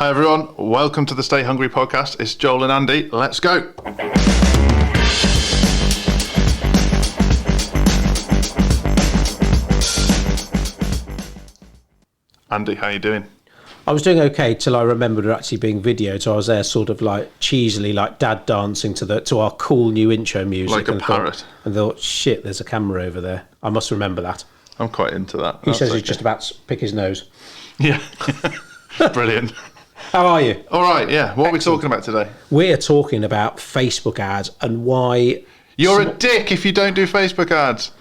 Hi everyone, welcome to the Stay Hungry podcast. It's Joel and Andy. Let's go. Andy, how you doing? I was doing okay till I remembered we're actually being videoed, so I was there sort of like cheesily, like dad dancing to our cool new intro music. Like a parrot. And thought, shit, there's a camera over there. I must remember that. I'm quite into that. He says he's just about to pick his nose. Yeah. Brilliant. How are you? All right, yeah. What are we talking about today? We're talking about Facebook ads and why... You're a dick if you don't do Facebook ads.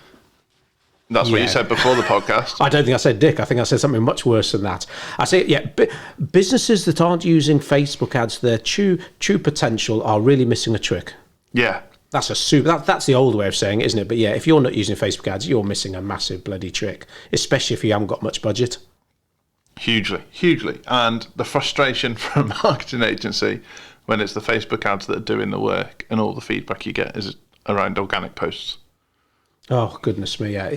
That's what you said before the podcast. I don't think I said dick. I think I said something much worse than that. I say, businesses that aren't using Facebook ads, their true potential are really missing a trick. Yeah. That's that's the old way of saying it, isn't it? But yeah, if you're not using Facebook ads, you're missing a massive bloody trick, especially if you haven't got much budget. Hugely. And the frustration from a marketing agency when it's the Facebook ads that are doing the work and all the feedback you get is around organic posts. Oh, goodness me, yeah.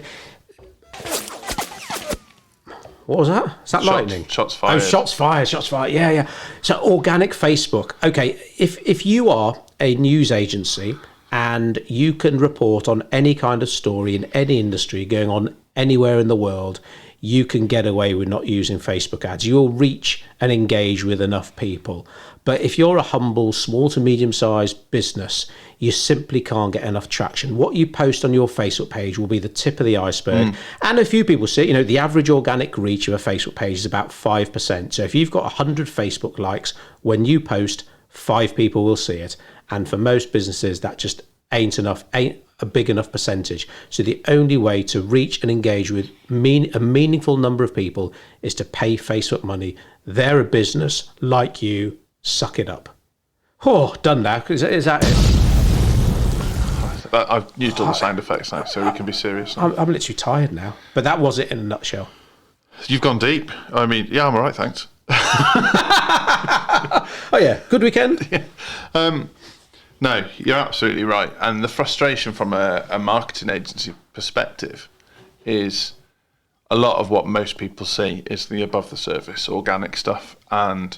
What was that? Is that lightning? Shots fired. Oh, shots fired, yeah. So organic Facebook. Okay, if you are a news agency and you can report on any kind of story in any industry going on anywhere in the world, you can get away with not using Facebook ads. You'll reach and engage with enough people. But if you're a humble, small to medium-sized business, you simply can't get enough traction. What you post on your Facebook page will be the tip of the iceberg. And a few people see, the average organic reach of a Facebook page is about 5%. So if you've got 100 Facebook likes, when you post, 5 people will see it. And for most businesses, that just ain't a big enough percentage. So the only way to reach and engage with a meaningful number of people is to pay Facebook money. They're a business like you. Suck it up. Oh, done now. Is that it? I've used all the sound effects now, so we can be serious now. I'm literally tired now. But that was it in a nutshell. You've gone deep. I mean, yeah, I'm all right, thanks. Oh, yeah. Good weekend? Yeah. No, you're absolutely right. And the frustration from a marketing agency perspective is a lot of what most people see is the above the surface organic stuff. And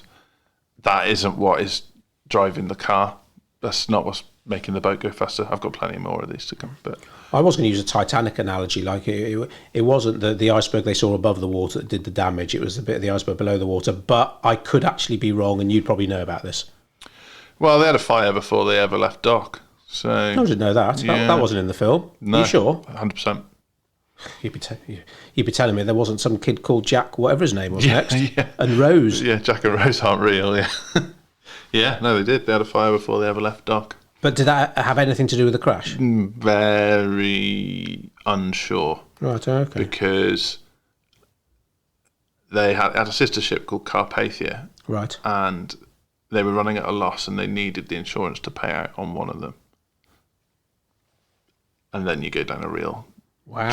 that isn't what is driving the car. That's not what's making the boat go faster. I've got plenty more of these to come. But I was going to use a Titanic analogy. Like it wasn't the iceberg they saw above the water that did the damage. It was the bit of the iceberg below the water. But I could actually be wrong, and you'd probably know about this. Well, they had a fire before they ever left dock. So I didn't know that. Yeah. That wasn't in the film. No, Are you sure? 100%. You'd be telling me there wasn't some kid called Jack, whatever his name was next, yeah. and Rose. Yeah, Jack and Rose aren't real, yeah. Yeah, no, they did. They had a fire before they ever left dock. But did that have anything to do with the crash? Very unsure. Right, okay. Because they had a sister ship called Carpathia. Right. And they were running at a loss and they needed the insurance to pay out on one of them. And then you go down a real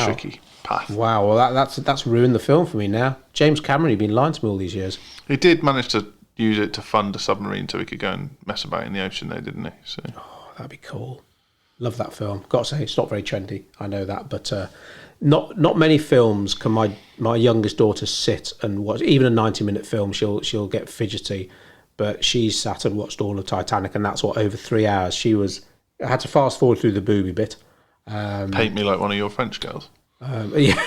tricky path. Wow, well that's ruined the film for me now. James Cameron, he'd been lying to me all these years. He did manage to use it to fund a submarine so he could go and mess about in the ocean though, didn't he? So. Oh, that'd be cool. Love that film. Got to say, it's not very trendy, I know that, but not many films can my youngest daughter sit and watch. Even a 90-minute film, she'll get fidgety. But she sat and watched all of Titanic, and that's over 3 hours. I had to fast forward through the booby bit. Paint me like one of your French girls. Yeah.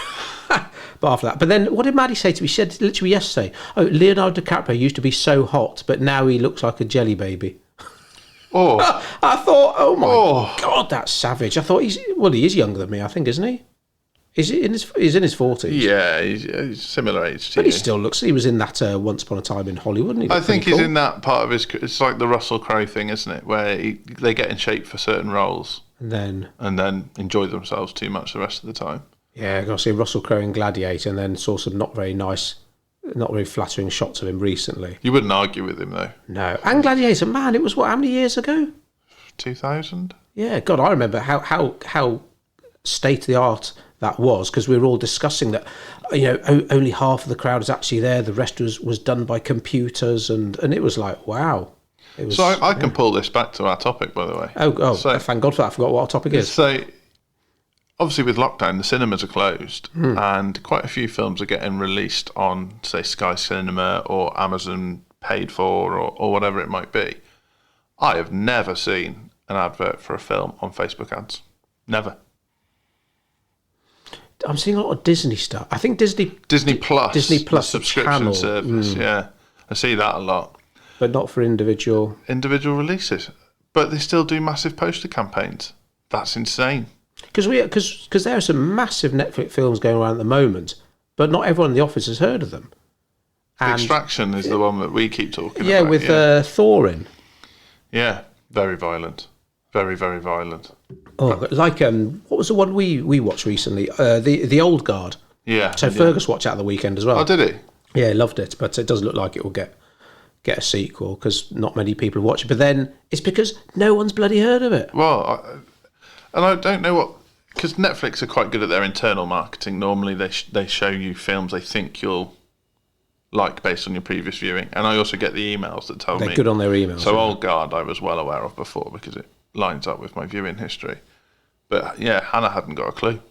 But after that. But then what did Maddie say to me? She said literally yesterday, Leonardo DiCaprio used to be so hot, but now he looks like a jelly baby. Oh. I thought, oh my God, that's savage. I thought he is younger than me, I think, isn't he? He's in his 40s. Yeah, he's similar age to you. But he still looks, he was in that Once Upon a Time in Hollywood, and he I think he's cool. in that part of his, it's like the Russell Crowe thing, isn't it? Where they get in shape for certain roles. And then enjoy themselves too much the rest of the time. Yeah, I got to see Russell Crowe in Gladiator, and then saw some not very flattering shots of him recently. You wouldn't argue with him, though. No. And Gladiator, man, it was how many years ago? 2000? Yeah, God, I remember how state-of-the-art that was, because we were all discussing that, only half of the crowd was actually there, the rest was done by computers, and it was like, wow. So I can pull this back to our topic, by the way. So, thank God for that. I forgot what our topic is. So, obviously with lockdown, the cinemas are closed, and quite a few films are getting released on, say, Sky Cinema or Amazon paid for or whatever it might be. I have never seen an advert for a film on Facebook ads. Never. I'm seeing a lot of Disney stuff. I think Disney Plus, the subscription channel, service. Yeah, I see that a lot. but not for individual Releases, but they still do massive poster campaigns. That's insane. Because there are some massive Netflix films going around at the moment, but not everyone in the office has heard of them. And Extraction is the one that we keep talking yeah, about. with Thor in. Yeah, very violent. Very, very violent. Oh, like what was the one we watched recently? The Old Guard. Yeah. So Fergus watched that at the weekend as well. Oh, did he? Yeah, he loved it, but it doesn't look like it will get a sequel because not many people watch it. But then it's because no one's bloody heard of it. Well, I don't know what, because Netflix are quite good at their internal marketing. Normally, they show you films they think you'll like based on your previous viewing, and I also get the emails that tell me They're good on their emails. So Old Guard, I was well aware of before because it lines up with my viewing history. But yeah, Hannah hadn't got a clue,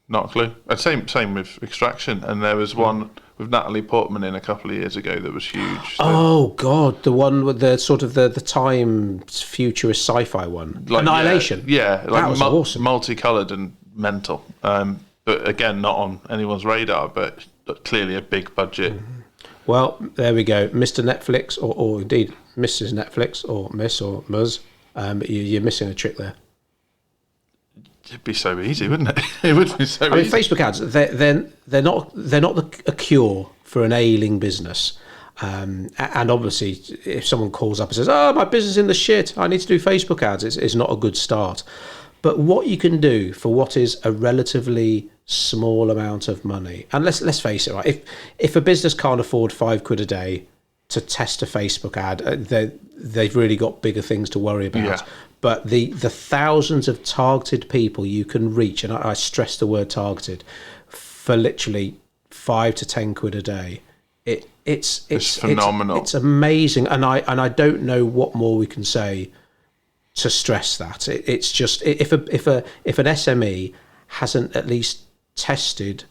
not a clue. Same with Extraction, and there was one with Natalie Portman in a couple of years ago that was huge. Oh God, the one with the sort of the time futurist sci-fi one, Like, Annihilation. Yeah, like that was awesome, multicoloured and mental. But again, not on anyone's radar, but clearly a big budget. Mm-hmm. Well, there we go, Mr. Netflix, or indeed Mrs. Netflix, or Miss or Ms. You're missing a trick there. It'd be so easy, wouldn't it? It would be so I mean, easy. Facebook ads, they're not a cure for an ailing business. And obviously, if someone calls up and says, "Oh, my business is in the shit, I need to do Facebook ads," it's not a good start. But what you can do for what is a relatively small amount of money, and let's face it, right? If a business can't afford £5 a day to test a Facebook ad, they've really got bigger things to worry about. Yeah. But the thousands of targeted people you can reach, and I stress the word targeted, for literally £5 to £10 a day, it's phenomenal. It's amazing, and I don't know what more we can say to stress that. It's just if an SME hasn't at least tested,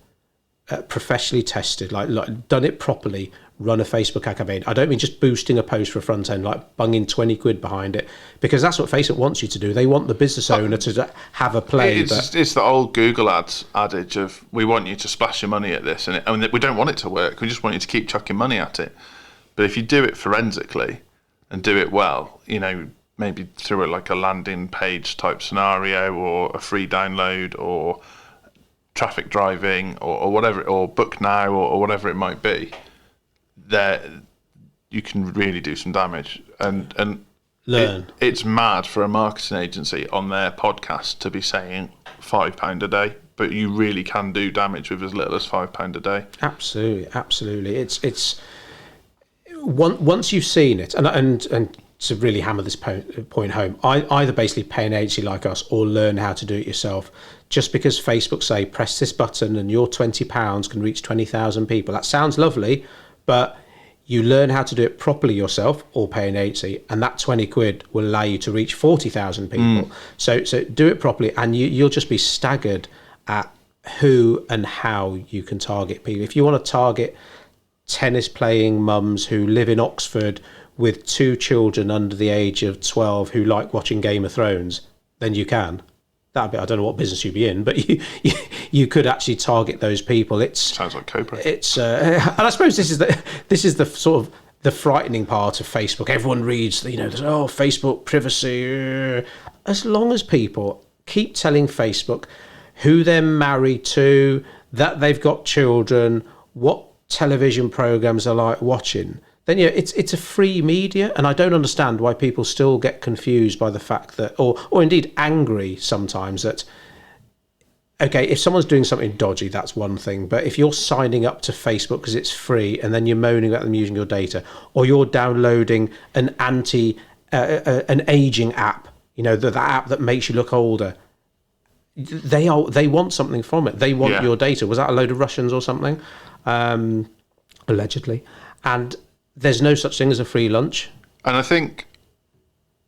professionally tested, like done it properly, run a Facebook ad campaign. I don't mean just boosting a post for a front end, like bunging £20 behind it, because that's what Facebook wants you to do. They want the business owner to have a play. It's the old Google ads adage of, we want you to splash your money at this, and we don't want it to work. We just want you to keep chucking money at it. But if you do it forensically and do it well, maybe through a landing page type scenario, or a free download, or traffic driving, or whatever, or book now, or whatever it might be, there you can really do some damage. And learn. It's mad for a marketing agency on their podcast to be saying £5 a day, but you really can do damage with as little as £5 a day. Absolutely. It's once you've seen it, and to really hammer this point home, either basically pay an agency like us or learn how to do it yourself. Just because Facebook say press this button and your £20 can reach 20,000 people, that sounds lovely, but you learn how to do it properly yourself or pay an agency, and that £20 will allow you to reach 40,000 people. So do it properly, and you'll just be staggered at who and how you can target people. If you want to target tennis playing mums who live in Oxford with 2 children under the age of 12 who like watching Game of Thrones, then you can. I don't know what business you'd be in, but you could actually target those people. Sounds like Codebreak. And I suppose this is the sort of the frightening part of Facebook. Everyone reads, Facebook privacy. As long as people keep telling Facebook who they're married to, that they've got children, what television programs are like watching, then it's a free media, and I don't understand why people still get confused by the fact that, or indeed angry sometimes that, okay, if someone's doing something dodgy, that's one thing, but if you're signing up to Facebook because it's free and then you're moaning about them using your data, or you're downloading an aging app, the app that makes you look older, they want something from it. They want your data. Was that a load of Russians or something? Allegedly. And there's no such thing as a free lunch. And I think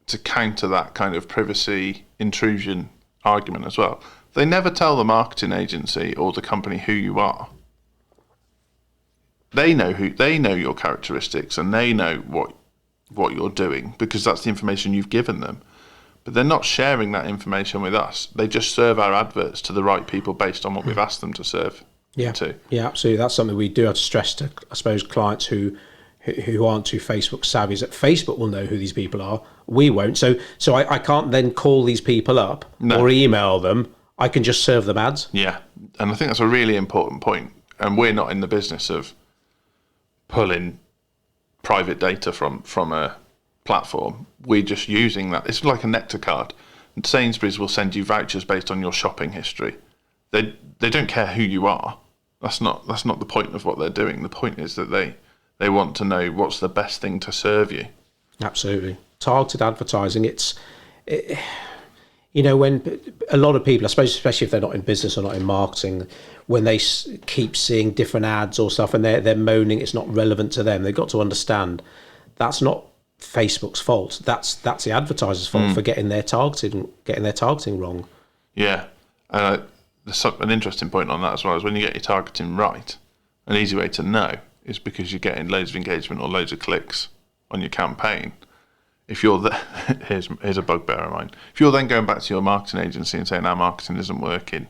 to counter that kind of privacy intrusion argument as well, they never tell the marketing agency or the company who you are. they know your characteristics, and they know what you're doing, because that's the information you've given them. But they're not sharing that information with us. They just serve our adverts to the right people based on what we've asked them to serve. Yeah, to. Yeah, absolutely. That's something we do have to stress to, I suppose, clients who aren't too Facebook savvy, is that Facebook will know who these people are. We won't. So I can't then call these people up or email them. I can just serve them ads. Yeah, and I think that's a really important point. And we're not in the business of pulling private data from a platform. We're just using that. It's like a Nectar card. And Sainsbury's will send you vouchers based on your shopping history. They don't care who you are. That's not the point of what they're doing. The point is that they want to know what's the best thing to serve you. Absolutely. Targeted advertising, when a lot of people, I suppose, especially if they're not in business or not in marketing, when they keep seeing different ads or stuff and they're moaning it's not relevant to them, they've got to understand that's not Facebook's fault. That's the advertiser's fault for getting their targeting wrong. Yeah. There's an interesting point on that as well, is when you get your targeting right, an easy way to know is because you're getting loads of engagement or loads of clicks on your campaign. If you're here's a bugbear of mine. If you're then going back to your marketing agency and saying our marketing isn't working,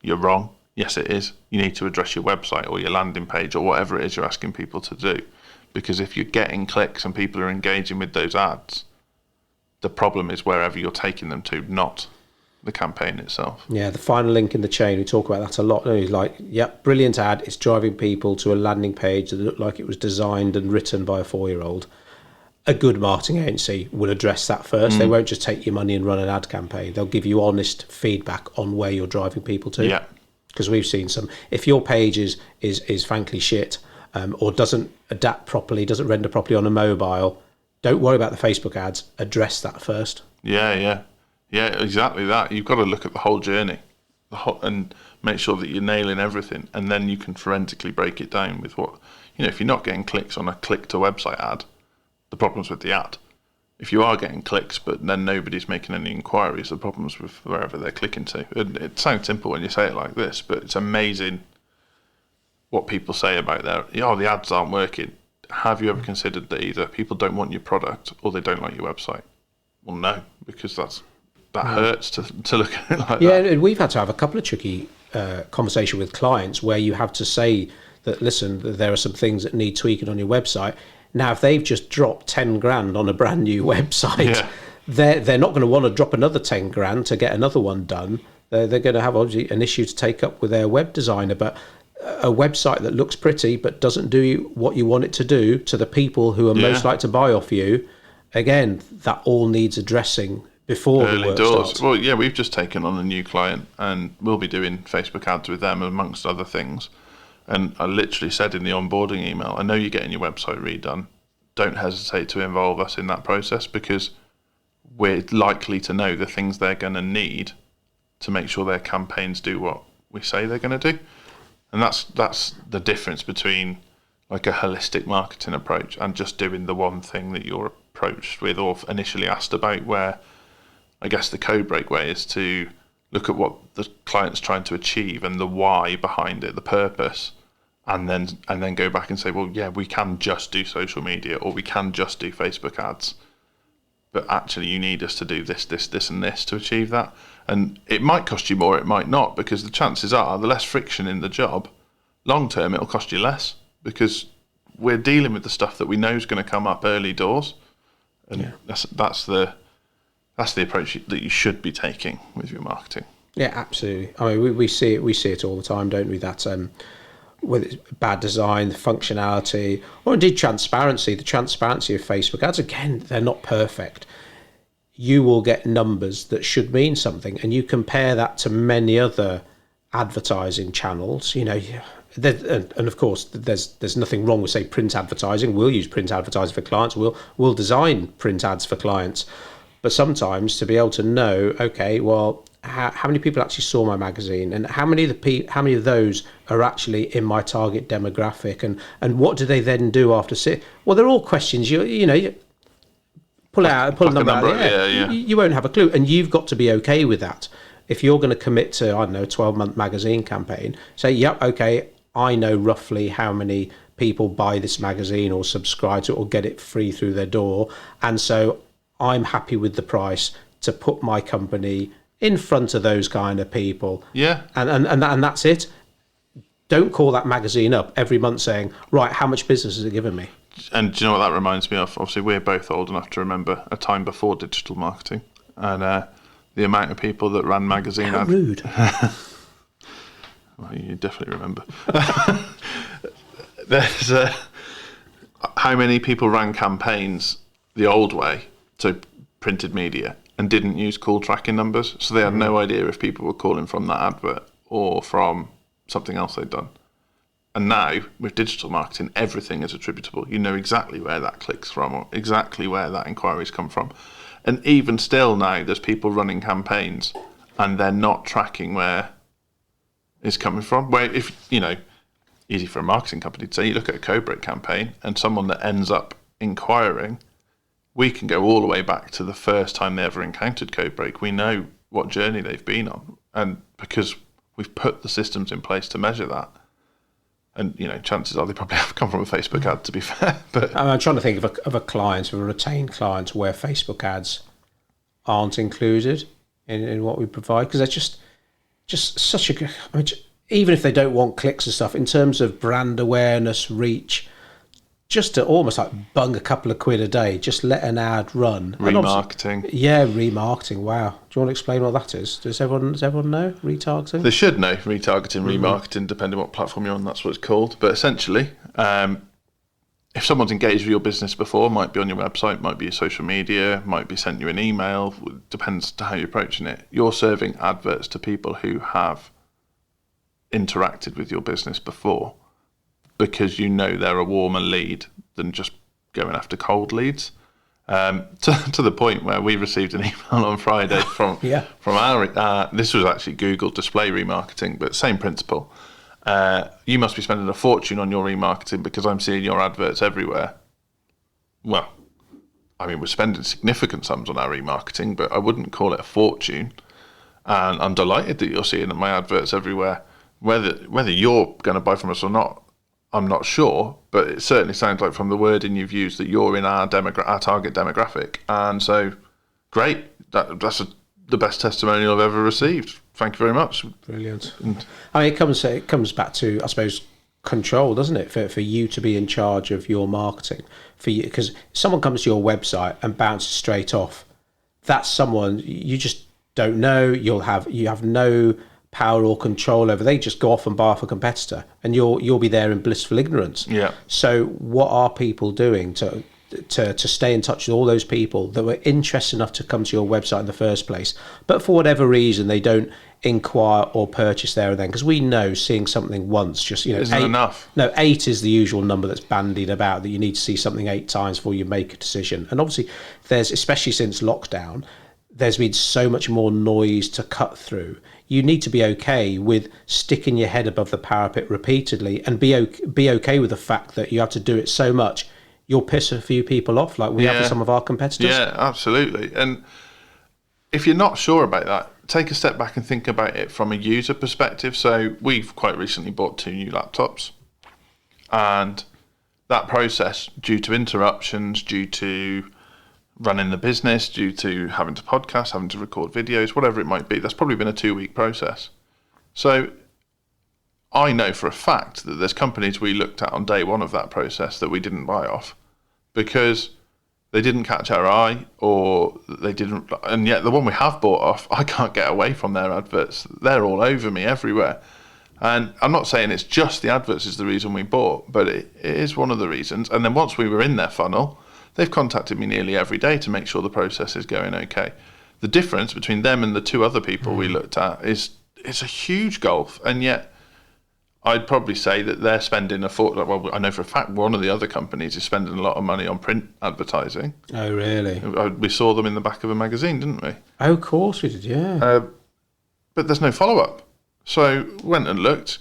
you're wrong. Yes, it is. You need to address your website or your landing page or whatever it is you're asking people to do. Because if you're getting clicks and people are engaging with those ads, the problem is wherever you're taking them to, not the campaign itself. Yeah, the final link in the chain, we talk about that a lot. It's like, yep, brilliant ad. It's driving people to a landing page that looked like it was designed and written by a 4-year-old. A good marketing agency will address that first. They won't just take your money and run an ad campaign. They'll give you honest feedback on where you're driving people to. Yeah. Because we've seen some, if your page is frankly shit, or doesn't adapt properly, doesn't render properly on a mobile, don't worry about the Facebook ads. Address that first. Yeah, exactly that. You've got to look at the whole journey, and make sure that you're nailing everything, and then you can forensically break it down with what, if you're not getting clicks on a click to website ad, the problem's with the ad. If you are getting clicks, but then nobody's making any inquiries, the problem's with wherever they're clicking to. It sounds simple when you say it like this, but it's amazing what people say about the ads aren't working. Have you ever considered that either people don't want your product or they don't like your website? Well, no, because that hurts to look at it like that. Yeah, and we've had to have a couple of tricky conversation with clients where you have to say that, listen, there are some things that need tweaking on your website. Now, if they've just dropped 10 grand on a brand new website, they're not going to want to drop another 10 grand to get another one done. They're going to have obviously an issue to take up with their web designer. But a website that looks pretty but doesn't do what you want it to do to the people who are most likely to buy off you, again, that all needs addressing before the work starts. Well, yeah, we've just taken on a new client and we'll be doing Facebook ads with them amongst other things. And I literally said in the onboarding email, I know you're getting your website redone. Don't hesitate to involve us in that process, because we're likely to know the things they're going to need to make sure their campaigns do what we say they're going to do. And that's the difference between like a holistic marketing approach and just doing the one thing that you're approached with or initially asked about, where I guess the Codebreak way is to look at what the client's trying to achieve and the why behind it, the purpose, and then go back and say, well, yeah, we can just do social media or we can just do Facebook ads, but actually you need us to do this, and this to achieve that. And it might cost you more, it might not, because the chances are the less friction in the job, long term it'll cost you less, because we're dealing with the stuff that we know is going to come up early doors, and that's the approach that you should be taking with your marketing. Yeah, absolutely. I mean, we see it all the time, don't we? That whether it's bad design, the functionality, or indeed transparency. The transparency of Facebook ads, again, they're not perfect. You will get numbers that should mean something, and you compare that to many other advertising channels. And of course, there's nothing wrong with, say, print advertising. We'll use print advertising for clients. We'll design print ads for clients. But sometimes to be able to know, okay, well, how many people actually saw my magazine, and how many of those are actually in my target demographic, and what do they then do after well, they're all questions you pull a number out. You won't have a clue, and you've got to be okay with that. If you're going to commit to, I don't know, a 12-month magazine campaign, say, yep, okay, I know roughly how many people buy this magazine or subscribe to it or get it free through their door. And so I'm happy with the price to put my company in front of those kind of people. Yeah. And that's it. Don't call that magazine up every month saying, right, how much business has it given me? And do you know what that reminds me of? Obviously, we're both old enough to remember a time before digital marketing, and the amount of people that ran magazine How rude. Well, you definitely remember. There's how many people ran campaigns the old way, so printed media, and didn't use call tracking numbers, so they had no idea if people were calling from that advert or from something else they'd done. And now, with digital marketing, everything is attributable. You know exactly where that click's from or exactly where that inquiry's come from. And even still now, there's people running campaigns and they're not tracking where it's coming from. Where if, easy for a marketing company to say, you look at a Codebreak campaign and someone that ends up inquiring, we can go all the way back to the first time they ever encountered Codebreak. We know what journey they've been on. And because we've put the systems in place to measure that. And, chances are they probably have come from a Facebook ad, to be fair. But I'm trying to think of a client, of a retained client, where Facebook ads aren't included in what we provide, because they're just such a good... even if they don't want clicks and stuff, in terms of brand awareness, reach, just to almost like bung a couple of quid a day, just let an ad run. Remarketing. Yeah, remarketing. Wow. Do you want to explain what that is? Does everyone know retargeting? They should know retargeting, remarketing, depending on what platform you're on, that's what it's called. But essentially, if someone's engaged with your business before, might be on your website, might be your social media, might be sent you an email, depends to how you're approaching it. You're serving adverts to people who have interacted with your business before, because they're a warmer lead than just going after cold leads. To the point where we received an email on Friday from our this was actually Google display remarketing, but same principle. You must be spending a fortune on your remarketing because I'm seeing your adverts everywhere. Well, we're spending significant sums on our remarketing, but I wouldn't call it a fortune. And I'm delighted that you're seeing my adverts everywhere. Whether you're going to buy from us or not, I'm not sure, but it certainly sounds like from the wording you've used that you're in our target demographic. And so, great. That's the best testimonial I've ever received. Thank you very much. Brilliant. It comes back to, I suppose, control, doesn't it? For you to be in charge of your marketing. For you, because someone comes to your website and bounces straight off, that's someone you just don't know. You have no power or control over. They just go off and buy off a competitor, and you'll be there in blissful ignorance. Yeah. So what are people doing to stay in touch with all those people that were interested enough to come to your website in the first place, but for whatever reason they don't inquire or purchase there and then? Because we know seeing something once just isn't enough. No, 8 is the usual number that's bandied about, that you need to see something 8 times before you make a decision. And obviously there's, especially since lockdown, there's been so much more noise to cut through. You need to be okay with sticking your head above the parapet repeatedly, and be okay with the fact that you have to do it so much you'll piss a few people off, like we have with some of our competitors. Yeah, absolutely. And if you're not sure about that, take a step back and think about it from a user perspective. So we've quite recently bought 2 new laptops, and that process, due to interruptions, due to running the business, due to having to podcast, having to record videos, whatever it might be, that's probably been a 2-week process. So I know for a fact that there's companies we looked at on day one of that process that we didn't buy off because they didn't catch our eye, or they didn't, and yet the one we have bought off, I can't get away from their adverts. They're all over me everywhere. And I'm not saying it's just the adverts is the reason we bought, but it is one of the reasons. And then once we were in their funnel, they've contacted me nearly every day to make sure the process is going okay. The difference between them and the 2 other people we looked at is it's a huge gulf, and yet I'd probably say that they're spending well, I know for a fact one of the other companies is spending a lot of money on print advertising. Oh, really? We saw them in the back of a magazine, didn't we? Oh, of course we did, yeah. But there's no follow-up. So went and looked.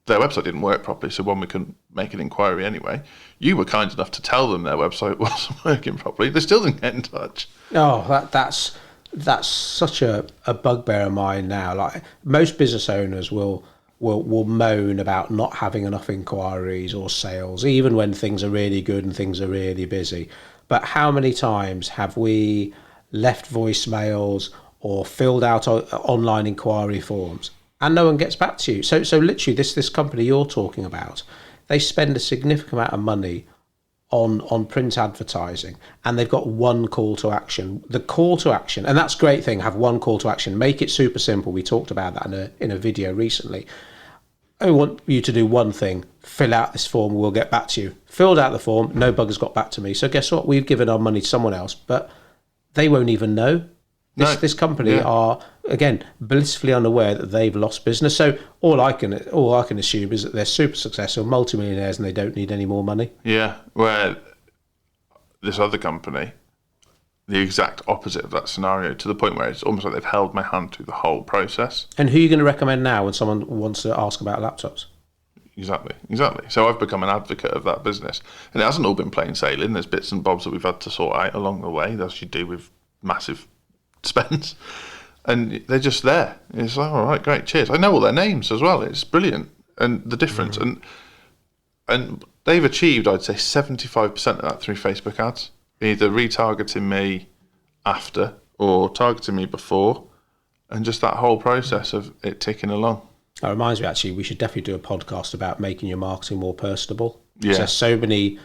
Their website didn't work properly, so one, we couldn't make an inquiry anyway. You were kind enough to tell them their website wasn't working properly. They still didn't get in touch. Oh, that's such a bugbear of mine now. Like, most business owners will will moan about not having enough inquiries or sales, even when things are really good and things are really busy. But how many times have we left voicemails or filled out online inquiry forms and no one gets back to you? So literally, this company you're talking about, they spend a significant amount of money on print advertising, and they've got one call to action. The call to action, and that's a great thing, have one call to action, make it super simple. We talked about that in a video recently. I want you to do one thing: fill out this form, we'll get back to you. Filled out the form, no bugger's got back to me. So guess what? We've given our money to someone else, but they won't even know. This company are, again, blissfully unaware that they've lost business. So all I can assume is that they're super successful, multimillionaires, and they don't need any more money. Yeah, where this other company, the exact opposite of that scenario, to the point where it's almost like they've held my hand through the whole process. And who are you going to recommend now when someone wants to ask about laptops? Exactly. So I've become an advocate of that business. And it hasn't all been plain sailing. There's bits and bobs that we've had to sort out along the way, as you do with massive spends. And they're just there. It's like, all right, great, cheers. I know all their names as well. It's brilliant. And the difference. And they've achieved, I'd say, 75% of that through Facebook ads. Either retargeting me after or targeting me before. And just that whole process of it ticking along. That reminds me, actually, we should definitely do a podcast about making your marketing more personable. Yeah. There's so many,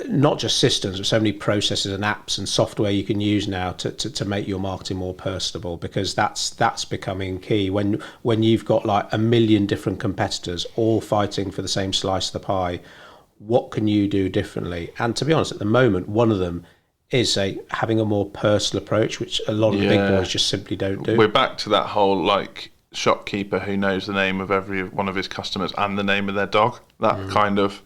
not just systems, but so many processes and apps and software you can use now to make your marketing more personable, because that's becoming key. When you've got like a million different competitors all fighting for the same slice of the pie, what can you do differently? And to be honest, at the moment, one of them is having a more personal approach, which a lot of the big boys just simply don't do. We're back to that whole like shopkeeper who knows the name of every one of his customers and the name of their dog. That kind of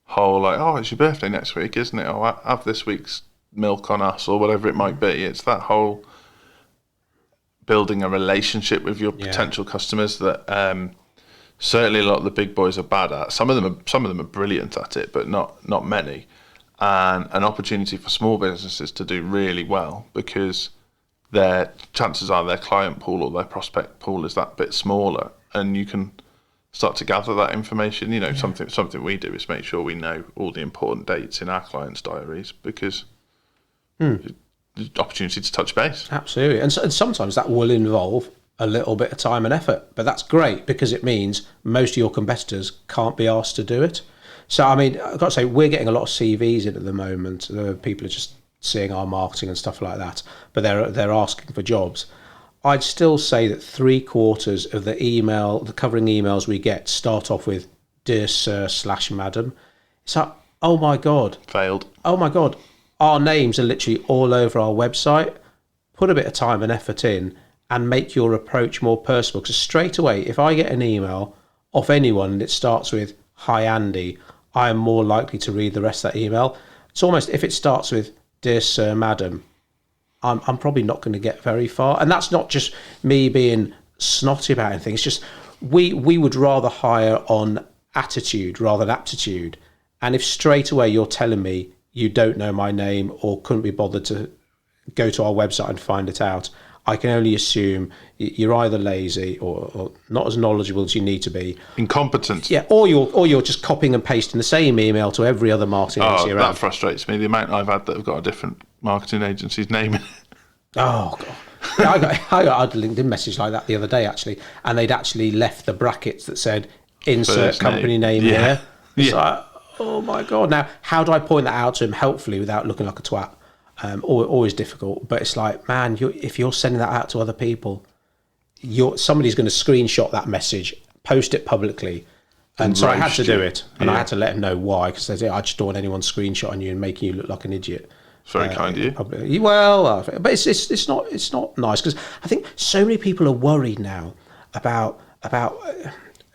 whole like, oh, it's your birthday next week, isn't it? Or have this week's milk on us, or whatever it might be. It's that whole building a relationship with your potential customers that certainly a lot of the big boys are bad at. Some of them are brilliant at it, but not many. And an opportunity for small businesses to do really well, because their chances are their client pool or their prospect pool is that bit smaller, and you can start to gather that information. Something we do is make sure we know all the important dates in our clients' diaries, because the opportunity to touch base. Absolutely, and sometimes that will involve a little bit of time and effort, but that's great because it means most of your competitors can't be asked to do it. So I mean, I've got to say, we're getting a lot of CVs in at the moment. People are just seeing our marketing and stuff like that, but they're asking for jobs. I'd still say that 3/4 of the covering emails we get start off with "Dear Sir / Madam." It's like, oh my God. Failed. Oh my God. Our names are literally all over our website. Put a bit of time and effort in and make your approach more personal. Because straight away, if I get an email off anyone and it starts with "Hi Andy," I am more likely to read the rest of that email. It's almost, if it starts with "Dear Sir, Madam," I'm probably not going to get very far. And that's not just me being snotty about anything. It's just we would rather hire on attitude rather than aptitude. And if straight away you're telling me you don't know my name or couldn't be bothered to go to our website and find it out, I can only assume you're either lazy or not as knowledgeable as you need to be. Incompetent. Yeah, or you're just copying and pasting the same email to every other marketing agency around. That frustrates me. The amount I've had that have got a different marketing agency's name in it. Oh God! Yeah, I got a LinkedIn message like that the other day actually, and they'd actually left the brackets that said "insert First company name yeah. here." It's Yeah. like, oh my God! Now, how do I point that out to him helpfully without looking like a twat? Always difficult, but it's like, man, if you're sending that out to other people, somebody's going to screenshot that message, post it publicly, and so I had to do it, and I had to let him know why, because I just don't want anyone screenshotting you and making you look like an idiot. It's very kind of you. Publicly. Well, but it's not nice, because I think so many people are worried now about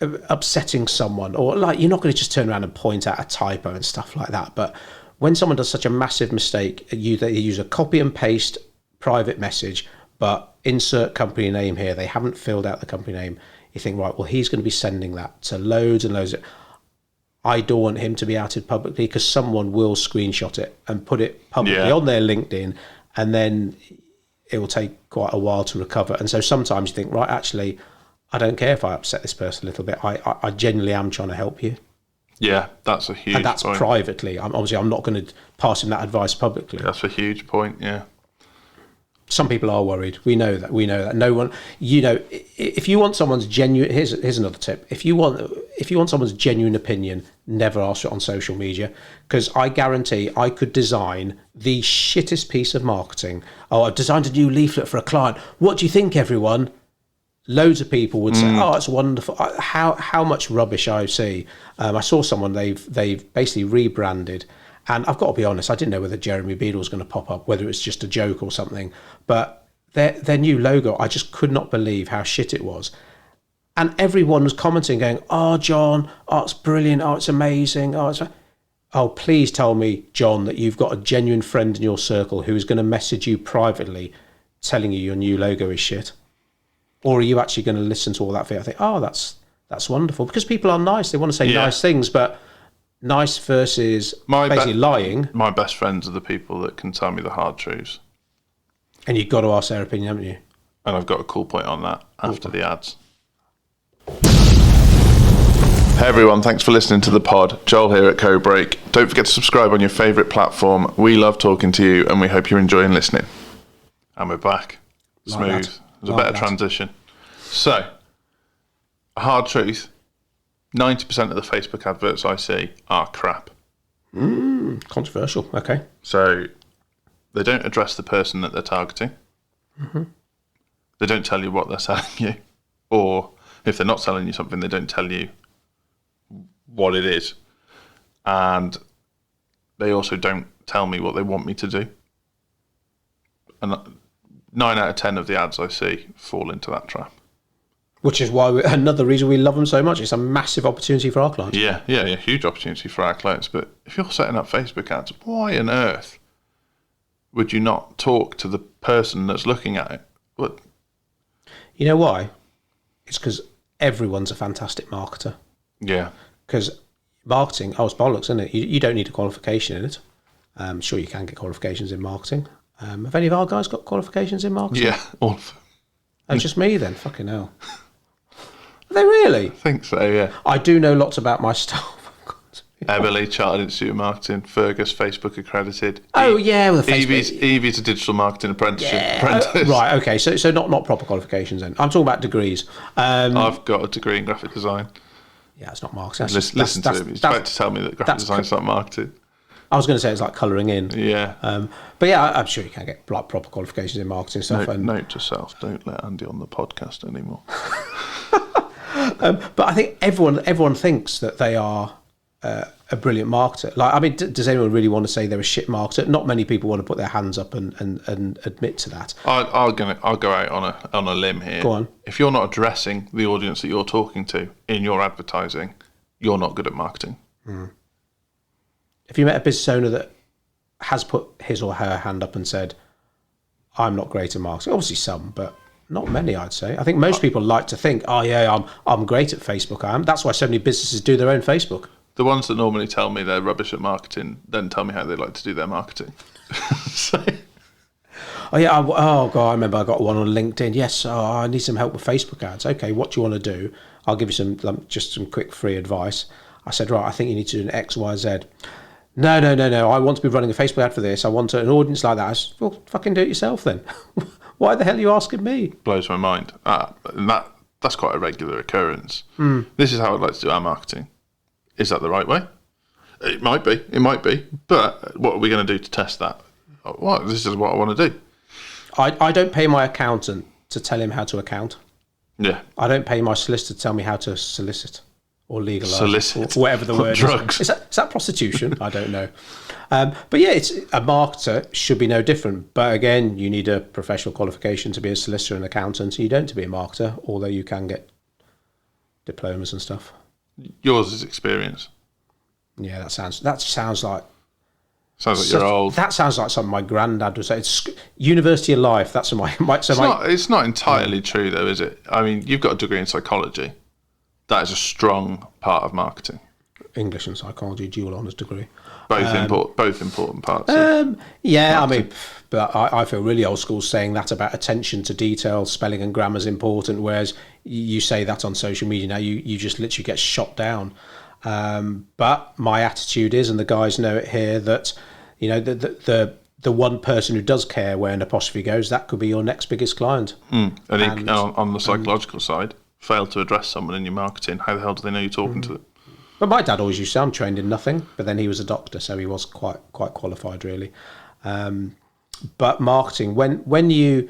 upsetting someone, or like, you're not going to just turn around and point out a typo and stuff like that, but when someone does such a massive mistake, they use a copy and paste private message, but insert company name here. They haven't filled out the company name. You think, right, well, he's going to be sending that to loads and loads of... I don't want him to be outed publicly, because someone will screenshot it and put it publicly on their LinkedIn, and then it will take quite a while to recover. And so sometimes you think, right, actually, I don't care if I upset this person a little bit. I genuinely am trying to help you. Yeah, that's a huge And that's point. privately. I'm not going to pass him that advice publicly. That's a huge point, yeah. Some people are worried. We know that. No one, if you want someone's genuine, here's another tip. If you want someone's genuine opinion, never ask for it on social media, because I guarantee I could design the shittest piece of marketing. Oh, I've designed a new leaflet for a client. What do you think, everyone? Loads of people would say, "Oh, it's wonderful." How much rubbish I see. I saw someone they've basically rebranded, and I've got to be honest, I didn't know whether Jeremy Beadle was going to pop up, whether it was just a joke or something. But their new logo, I just could not believe how shit it was. And everyone was commenting, going, "Oh, John, oh, it's brilliant. Oh, it's amazing. Oh, please tell me, John, that you've got a genuine friend in your circle who is going to message you privately, telling you your new logo is shit." Or are you actually going to listen to all that? I think, oh, that's wonderful, because people are nice. They want to say nice things, but nice versus basically lying. My best friends are the people that can tell me the hard truths. And you've got to ask their opinion, haven't you? And I've got a cool point on that after the ads. Hey everyone, thanks for listening to the pod. Joel here at Codebreak. Don't forget to subscribe on your favourite platform. We love talking to you, and we hope you're enjoying listening. And we're back. Smooth. It was a better transition. So, a hard truth, 90% of the Facebook adverts I see are crap. Controversial, okay. So, they don't address the person that they're targeting. Mm-hmm. They don't tell you what they're selling you. Or, if they're not selling you something, they don't tell you what it is. And they also don't tell me what they want me to do. And 9 out of 10 of the ads I see fall into that trap. Which is why another reason we love them so much. It's a massive opportunity for our clients. Yeah, huge opportunity for our clients. But if you're setting up Facebook ads, why on earth would you not talk to the person that's looking at it? What? You know why? It's because everyone's a fantastic marketer. Yeah. Because marketing, it's bollocks, isn't it? You don't need a qualification in it. Sure, you can get qualifications in marketing. Have any of our guys got qualifications in marketing? Yeah, all of them. Oh, just me then? Fucking hell. Are they really? I think so, yeah. I do know lots about my staff. Emily, Chartered Institute of Marketing, Fergus, Facebook accredited. Oh, yeah, with the Facebook. Evie's a digital marketing apprentice. Right, okay, so not proper qualifications then. I'm talking about degrees. I've got a degree in graphic design. Yeah, it's not marketing. Listen to him. He's about to tell me that graphic design's not marketing. I was going to say it's like colouring in. Yeah. But yeah, I'm sure you can get like proper qualifications in marketing stuff. Note to self, don't let Andy on the podcast anymore. But I think everyone thinks that they are a brilliant marketer. Like, I mean, does anyone really want to say they're a shit marketer? Not many people want to put their hands up and admit to that. I'll go out on a limb here. Go on. If you're not addressing the audience that you're talking to in your advertising, you're not good at marketing. If you met a business owner that has put his or her hand up and said, "I'm not great at marketing," obviously some, but not many, I'd say. I think most people like to think, "Oh yeah, I'm great at Facebook. I am." That's why so many businesses do their own Facebook. The ones that normally tell me they're rubbish at marketing then tell me how they like to do their marketing. So. Oh yeah, God, I remember I got one on LinkedIn. Yes, I need some help with Facebook ads. Okay, what do you want to do? I'll give you some quick free advice. I said, right, I think you need to do an X, Y, Z. No. I want to be running a Facebook ad for this. I want an audience like that. I said, well, fucking do it yourself then. Why the hell are you asking me? Blows my mind. And that's quite a regular occurrence. This is how I'd like to do our marketing. Is that the right way? It might be. But what are we going to do to test that? Well, this is what I want to do. I don't pay my accountant to tell him how to account. Yeah. I don't pay my solicitor to tell me how to solicit. Or legalise, solicit, or whatever the word drugs. Is that prostitution? I don't know. But yeah, it's a marketer should be no different. But again, you need a professional qualification to be a solicitor and accountant. You don't to be a marketer, although you can get diplomas and stuff. Yours is experience. Yeah, that sounds like you're old. That sounds like something my granddad would say. It's university of life. That's what it's not entirely true though, is it? I mean, you've got a degree in psychology. That is a strong part of marketing. English and psychology, dual honours degree. Both important parts. Yeah, marketing. I mean, But I feel really old school saying that about attention to detail, spelling and grammar is important, whereas you say that on social media now, you just literally get shot down. But my attitude is, and the guys know it here, that the one person who does care where an apostrophe goes, that could be your next biggest client. And on the psychological side, fail to address someone in your marketing, how the hell do they know you're talking to them? But my dad always used to say, I'm trained in nothing, but then he was a doctor, so he was quite qualified, really. But marketing, when you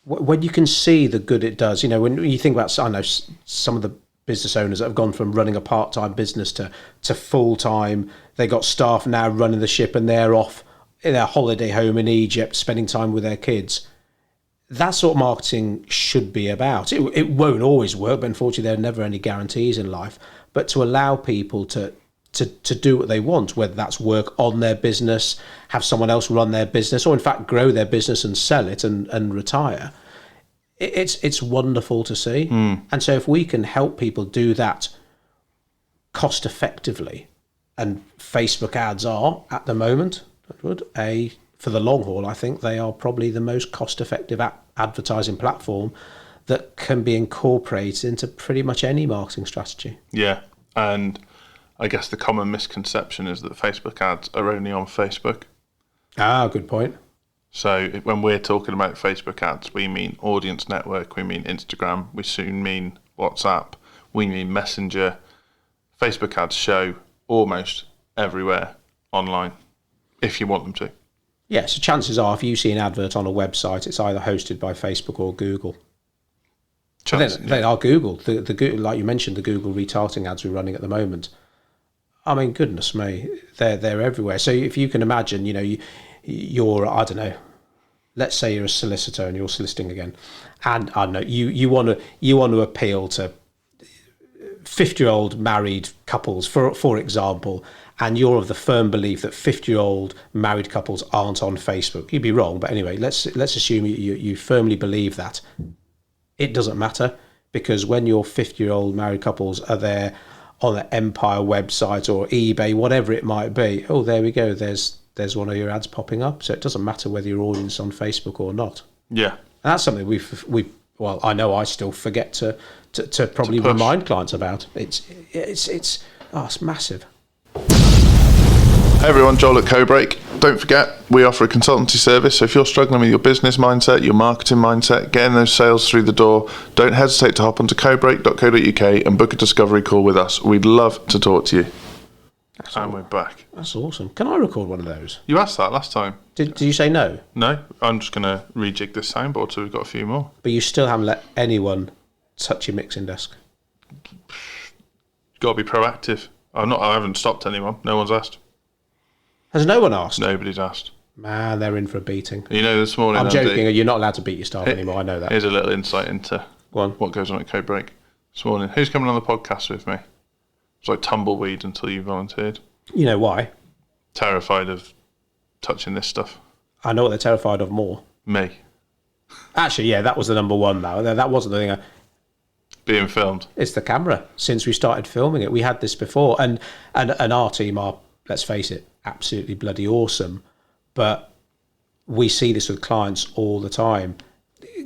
can see the good it does, when you think about, I know some of the business owners that have gone from running a part-time business to full-time, they got staff now running the ship, and they're off in their holiday home in Egypt, spending time with their kids. That's what marketing should be about. It won't always work, but unfortunately there are never any guarantees in life. But to allow people to do what they want, whether that's work on their business, have someone else run their business, or in fact grow their business and sell it and retire, it's wonderful to see. And so if we can help people do that cost effectively, and Facebook ads are at the moment, for the long haul, I think they are probably the most cost effective advertising platform that can be incorporated into pretty much any marketing strategy. Yeah, and I guess the common misconception is that Facebook ads are only on Facebook. Good point. So when we're talking about Facebook ads, we mean audience network, we mean Instagram, we soon mean WhatsApp, we mean Messenger. Facebook ads show almost everywhere online, if you want them to. Yeah, so chances are if you see an advert on a website, it's either hosted by Facebook or Google. They are Google. The Google, like you mentioned, the Google retargeting ads we're running at the moment. I mean, goodness me, they're everywhere. So if you can imagine, you're, I don't know, let's say you're a solicitor and you're soliciting again, and I don't know, you want to appeal to 50-year-old married couples, for example, and you're of the firm belief that 50-year-old married couples aren't on Facebook. You'd be wrong, but anyway, let's assume you firmly believe that. It doesn't matter, because when your 50-year-old married couples are there on the Empire website or eBay, whatever it might be, oh, there we go, there's one of your ads popping up. So it doesn't matter whether your audience is on Facebook or not. Yeah. And that's something well, I know I still forget to probably remind clients about. It's massive. Hey everyone, Joel at Codebreak. Don't forget, we offer a consultancy service, so if you're struggling with your business mindset, your marketing mindset, getting those sales through the door, don't hesitate to hop onto codebreak.co.uk and book a discovery call with us. We'd love to talk to you. We're back. That's awesome. Can I record one of those? You asked that last time. Did you say no? No, I'm just going to rejig this soundboard so we've got a few more. But you still haven't let anyone touch your mixing desk? Got to be proactive. I haven't stopped anyone. No one's asked. Has no one asked? Nobody's asked. Man, they're in for a beating. This morning... I'm joking. You're not allowed to beat your staff anymore. I know that. Here's a little insight into what goes on at Codebreak this morning. Who's coming on the podcast with me? It's like tumbleweed until you volunteered. You know why? Terrified of touching this stuff. I know what they're terrified of more. Me. Actually, yeah, that was the number one now. That wasn't the thing. Being filmed. It's the camera. Since we started filming it, we had this before. And our team are, let's face it, absolutely bloody awesome. But we see this with clients all the time.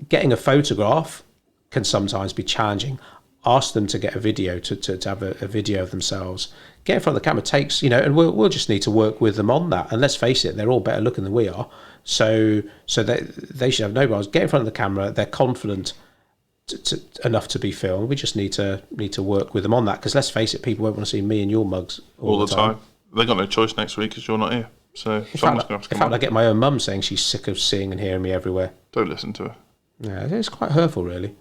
Getting a photograph can sometimes be challenging. Ask them to get a video, to have a video of themselves. Get in front of the camera takes, and we'll just need to work with them on that. And let's face it, they're all better looking than we are. So they should have no problems. Get in front of the camera. They're confident enough to be filmed. We just need to work with them on that, because let's face it, people won't want to see me and your mugs all the time. They've got no choice next week because you're not here. So someone's going to have to come. In fact, I get my own mum saying she's sick of seeing and hearing me everywhere. Don't listen to her. Yeah, it's quite hurtful, really.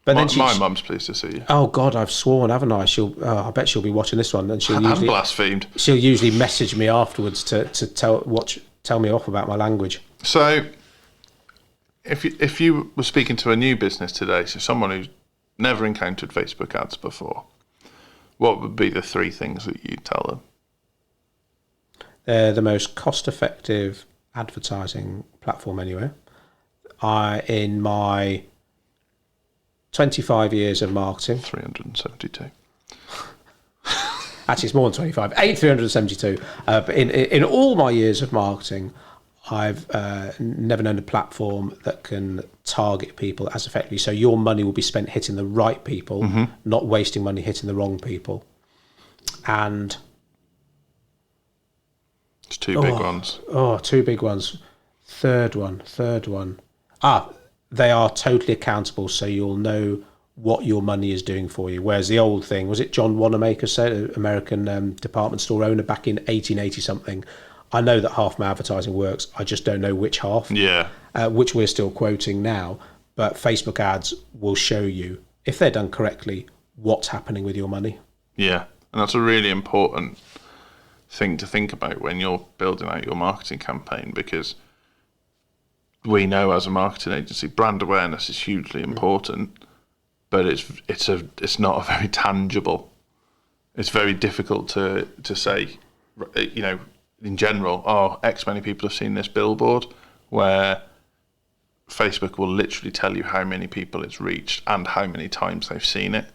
But my mum's pleased to see you. Oh God, I've sworn, haven't I? I bet she'll be watching this one, and I'm blasphemed. She'll usually message me afterwards to tell me off about my language. So, if you were speaking to a new business today, so someone who's never encountered Facebook ads before, what would be the three things that you'd tell them? They're the most cost-effective advertising platform anywhere. In my 25 years of marketing. 372. Actually, it's more than 25. 372. But in all my years of marketing, I've never known a platform that can target people as effectively. So your money will be spent hitting the right people, not wasting money hitting the wrong people. And It's two big ones. Oh, two big ones. Third one. They are totally accountable, so you'll know what your money is doing for you. Whereas the old thing, was it John Wanamaker said, American department store owner back in 1880 something, I know that half my advertising works, I just don't know which half. Yeah. Which we're still quoting now. But Facebook ads will show you, if they're done correctly, what's happening with your money. Yeah. And that's a really important thing to think about when you're building out your marketing campaign, because we know as a marketing agency, brand awareness is hugely important, but it's not a very tangible. It's very difficult to say, you know, in general, X many people have seen this billboard, where Facebook will literally tell you how many people it's reached and how many times they've seen it.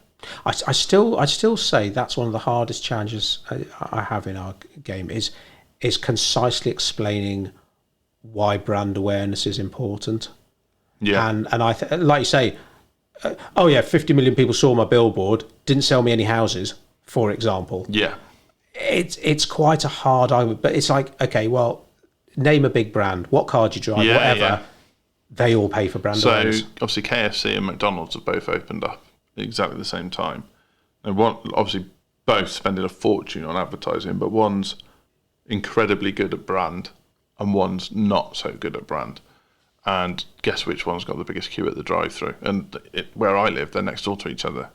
I still say that's one of the hardest challenges I have in our game is concisely explaining why brand awareness is important. Yeah. And like you say, 50 million people saw my billboard, didn't sell me any houses, for example. Yeah. It's quite a hard argument, but it's like, okay, well, name a big brand, what car do you drive, whatever. Yeah. They all pay for brand awareness. So obviously KFC and McDonald's have both opened up at exactly the same time. And one, obviously both spending a fortune on advertising, but one's incredibly good at brand and one's not so good at brand. And guess which one's got the biggest queue at the drive-through? And where I live, they're next door to each other.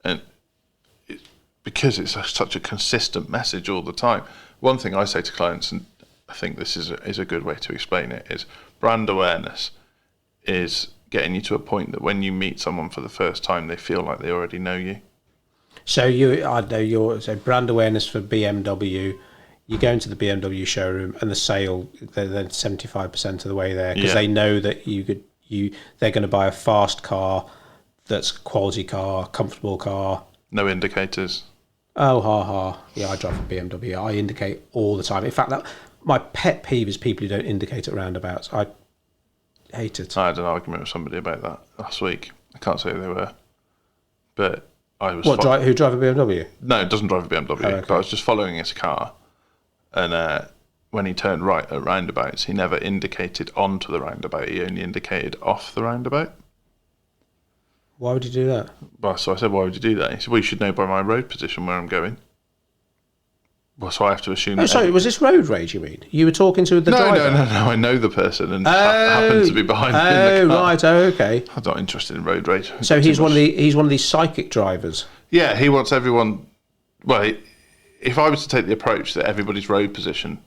And because it's such a consistent message all the time. One thing I say to clients, and I think this is a good way to explain it, is brand awareness is getting you to a point that when you meet someone for the first time, they feel like they already know you. So so brand awareness for BMW. You go into the BMW showroom and the sale, they're 75% of the way there, because they know that they're going to buy a fast car, that's a quality car, comfortable car. No indicators. Oh, yeah, I drive a BMW. I indicate all the time. In fact, my pet peeve is people who don't indicate at roundabouts. I hate it. I had an argument with somebody about that last week. I can't say who they were, but I was. Who drive a BMW? No, it doesn't drive a BMW. Oh, okay. But I was just following his car, and when he turned right at roundabouts, he never indicated onto the roundabout. He only indicated off the roundabout. Why would you do that? Well, so I said, why would you do that? He said, well, you should know by my road position where I'm going. Well, so I have to assume... Oh, sorry, was this road rage, you mean? You were talking to the driver? No, I know the person and happens to be behind me in the car. Right, okay. I'm not interested in road rage. So he's one of these psychic drivers? Yeah, he wants everyone... Well, if I was to take the approach that everybody's road position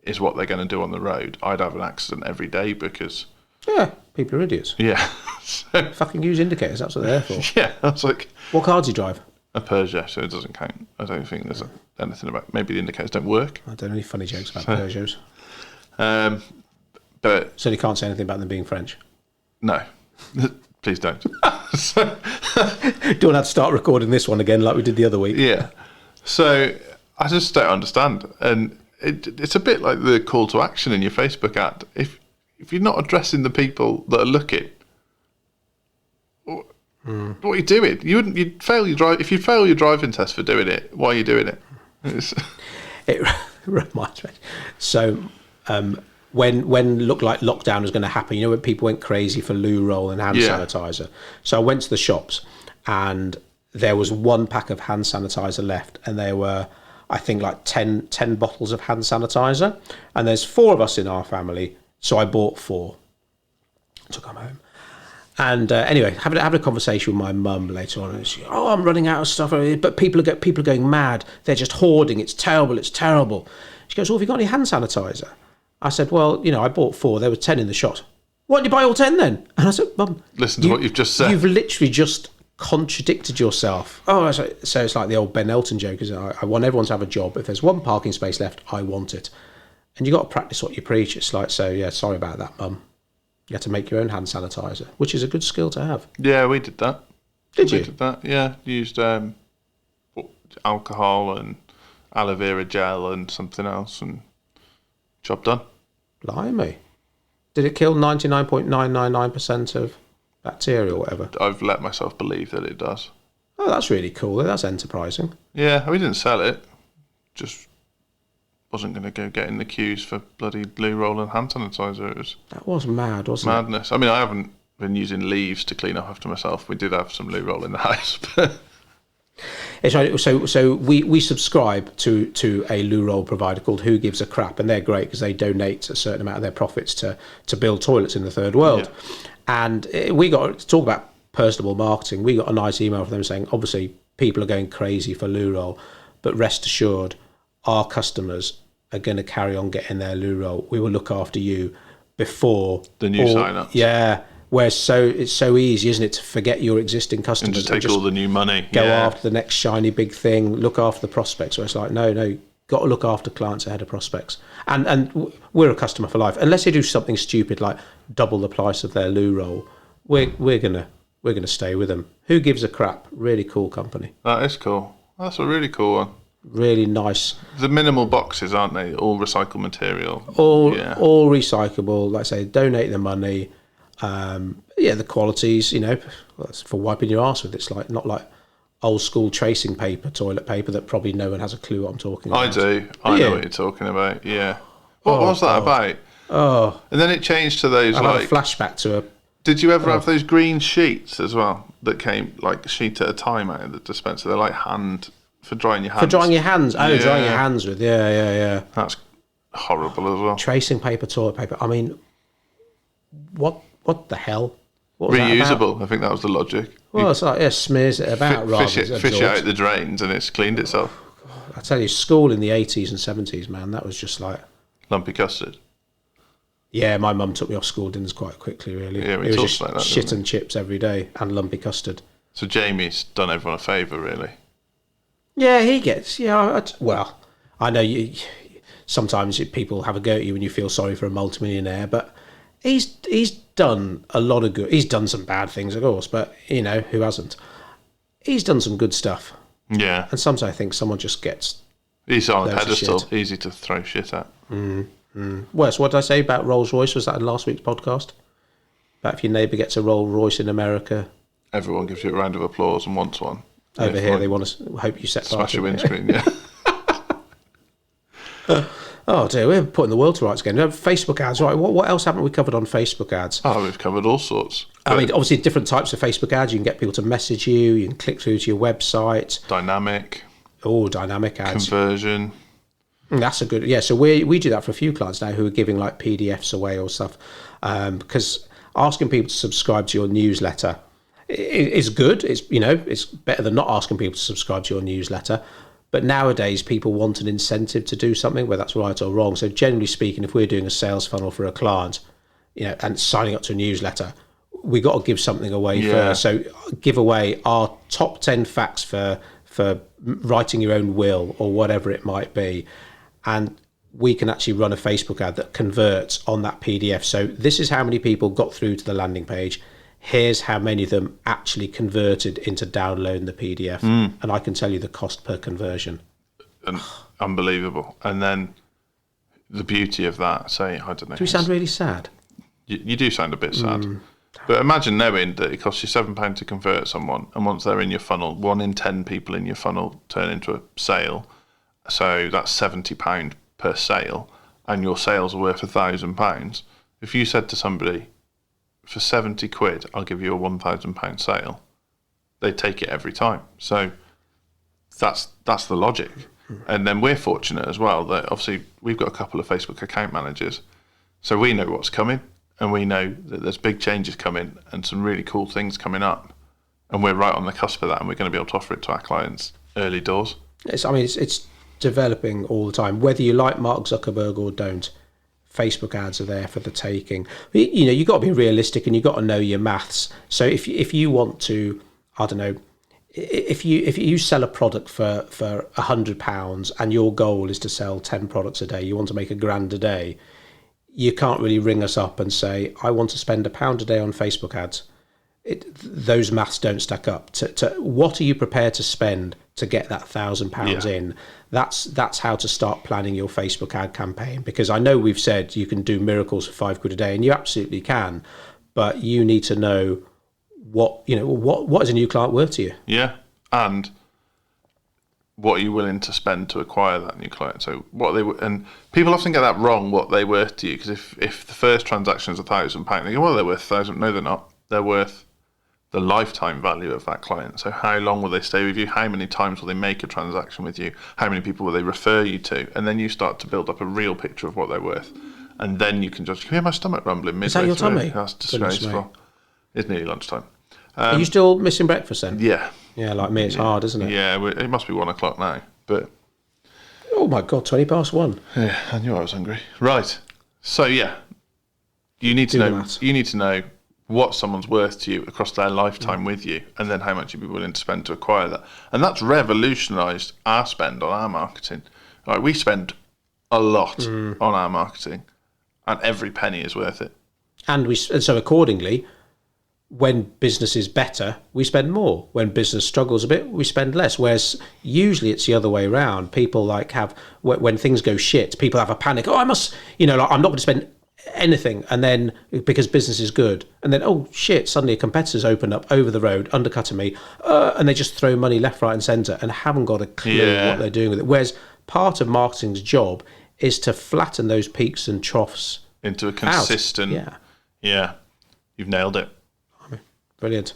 is what they're going to do on the road, I'd have an accident every day because... Yeah, people are idiots. Yeah. So, fucking use indicators, that's what they're there for. Yeah, I was like... What car do you drive? A Peugeot, so it doesn't count. I don't think there's anything about... Maybe the indicators don't work. I don't know any funny jokes about Peugeots. But... So you can't say anything about them being French? No. Please don't. Do you want to have to start recording this one again like we did the other week? Yeah. So I just don't understand. And it's a bit like the call to action in your Facebook ad. If you're not addressing the people that are looking, what are you doing? You'd fail your drive. If you fail your driving test for doing it, why are you doing it? It reminds me. So when looked like lockdown was going to happen, when people went crazy for loo roll and hand sanitizer. So I went to the shops and there was one pack of hand sanitizer left, and there were, I think, like 10 bottles of hand sanitizer, and there's 4 of us in our family, so I bought 4. Took them home. And anyway, having a conversation with my mum later on, and she, I'm running out of stuff, but people are going mad. They're just hoarding. It's terrible. It's terrible. She goes, have you got any hand sanitizer? I said, well, I bought 4. There were 10 in the shop. Why didn't you buy all 10 then? And I said, Mum, listen to what you've just said. You've literally just contradicted yourself. So it's like the old Ben Elton joke, is I want everyone to have a job. If there's one parking space left, I want it. And you got to practice what you preach. It's like, so yeah, sorry about that, Mum. You had to make your own hand sanitizer, which is a good skill to have. Yeah, we did that. Did you? We did that, yeah. Used alcohol and aloe vera gel and something else, and job done. Blimey. Did it kill 99.999% of bacteria or whatever? I've let myself believe that it does. Oh, that's really cool. That's enterprising. Yeah, we didn't sell it. Just wasn't going to go get in the queues for bloody blue roll and hand sanitizer. That was mad, wasn't it? Madness. I mean, I haven't been using leaves to clean up after myself. We did have some blue roll in the house. But It's right. So we subscribe to a loo roll provider called Who Gives a Crap, and they're great because they donate a certain amount of their profits to build toilets in the third world. Yeah. And we got to talk about personable marketing. We got a nice email from them saying, obviously, people are going crazy for loo roll, but rest assured, our customers are going to carry on getting their loo roll. We will look after you before the new sign-ups. Yeah. Where it's so easy, isn't it, to forget your existing customers and just take all the new money. Go after the next shiny big thing, look after the prospects. Where it's like, no, got to look after clients ahead of prospects. And we're a customer for life. Unless they do something stupid like double the price of their loo roll, we're gonna stay with them. Who Gives a Crap? Really cool company. That is cool. That's a really cool one. Really nice. The minimal boxes, aren't they? All recycled material. All recyclable. Like I say, donate the money. The qualities, that's for wiping your arse with. It's like not like old school tracing paper, toilet paper that probably no one has a clue what I'm talking about. I do. I know what you're talking about. Yeah. What was that about? Oh. And then it changed to those I had a flashback to a. Did you ever have those green sheets as well that came like a sheet at a time out of the dispenser? They're like for drying your hands. For drying your hands. Oh, drying your hands with. Yeah. That's horrible as well. Tracing paper, toilet paper. I mean, what the hell? What was reusable. I think that was the logic. Well, it's like smears it about fish it out the drains and it's cleaned itself. I tell you, school in the 80s and 70s, man, that was just like lumpy custard. Yeah, my mum took me off school dinners quite quickly. Really, yeah, it was just like that, shit and chips every day and lumpy custard. So Jamie's done everyone a favour, really. Yeah, he gets. Yeah, well, I know you. Sometimes people have a go at you when you feel sorry for a multimillionaire, but he's done a lot of good. He's done some bad things, of course, but who hasn't? He's done some good stuff. Yeah. And sometimes I think someone just gets. He's on a pedestal. Easy to throw shit at. Wes, what did I say about Rolls Royce? Was that in last week's podcast? About if your neighbour gets a Rolls Royce in America, everyone gives you a round of applause and wants one. Over here, they want to hope you set smash your windscreen. Yeah. Oh dear, we're putting the world to rights again. Facebook ads, right? What else haven't we covered on Facebook ads? Oh, we've covered all sorts. I mean, obviously, different types of Facebook ads. You can get people to message you. You can click through to your website. Dynamic. Oh, dynamic ads. Conversion. That's a good. Yeah, so we do that for a few clients now who are giving like PDFs away or stuff, because asking people to subscribe to your newsletter is good. It's better than not asking people to subscribe to your newsletter. But nowadays, people want an incentive to do something, whether that's right or wrong. So generally speaking, if we're doing a sales funnel for a client, and signing up to a newsletter, we got to give something away first. So give away our top 10 facts for writing your own will or whatever it might be. And we can actually run a Facebook ad that converts on that PDF. So this is how many people got through to the landing page. Here's how many of them actually converted into downloading the PDF. And I can tell you the cost per conversion. Unbelievable. And then the beauty of that, say, I don't know. Do we sound really sad? You do sound a bit sad. But imagine knowing that it costs you £7 to convert someone, and once they're in your funnel, 1 in 10 people in your funnel turn into a sale. So that's £70 per sale, and your sales are worth £1,000. If you said to somebody, for 70 quid, I'll give you a £1,000 sale, they take it every time. So that's the logic. And then we're fortunate as well that obviously we've got a couple of Facebook account managers, so we know what's coming, and we know that there's big changes coming and some really cool things coming up, and we're right on the cusp of that, and we're going to be able to offer it to our clients early doors. It's developing all the time, whether you like Mark Zuckerberg or don't. Facebook ads are there for the taking. You've got to be realistic and you've got to know your maths. So if you want to, I don't know, if you sell a product for £100 and your goal is to sell 10 products a day, you want to make £1,000 a day, you can't really ring us up and say, I want to spend £1 a day on Facebook ads. Those maths don't stack up. To what are you prepared to spend to get that £1,000 Yeah. in. That's how to start planning your Facebook ad campaign, because I know we've said you can do miracles for £5 a day, and you absolutely can, but you need to know what is a new client worth to you. Yeah, and what are you willing to spend to acquire that new client? So and people often get that wrong, what they worth to you, because if the first transaction is £1,000, they go, well, they're worth 1,000. No, they're not. They're worth the lifetime value of that client. So how long will they stay with you? How many times will they make a transaction with you? How many people will they refer you to? And then you start to build up a real picture of what they're worth. And then you can just, can you hear my stomach rumbling midway Is that your through? tummy? That's Goodness disgraceful. me. It's nearly lunchtime. Are you still missing breakfast then? Yeah. Yeah, like me, it's hard, isn't it? Yeah, it must be 1 o'clock now. But Oh my God, 1:20. yeah, I knew I was hungry. Right. So yeah, you need to Do the know. maths. You need to know what someone's worth to you across their lifetime with you, and then how much you'd be willing to spend to acquire that. And that's revolutionised our spend on our marketing. Like, we spend a lot on our marketing, and every penny is worth it. And so accordingly, when business is better, we spend more. When business struggles a bit, we spend less. Whereas usually it's the other way around. People when things go shit, people have a panic. Oh, I must, I'm not going to spend anything. And then because business is good, and then, oh shit, suddenly a competitor's opened up over the road, undercutting me, and they just throw money left, right and centre and haven't got a clue what they're doing with it. Whereas part of marketing's job is to flatten those peaks and troughs into a consistent. out. Yeah, you've nailed it. Brilliant.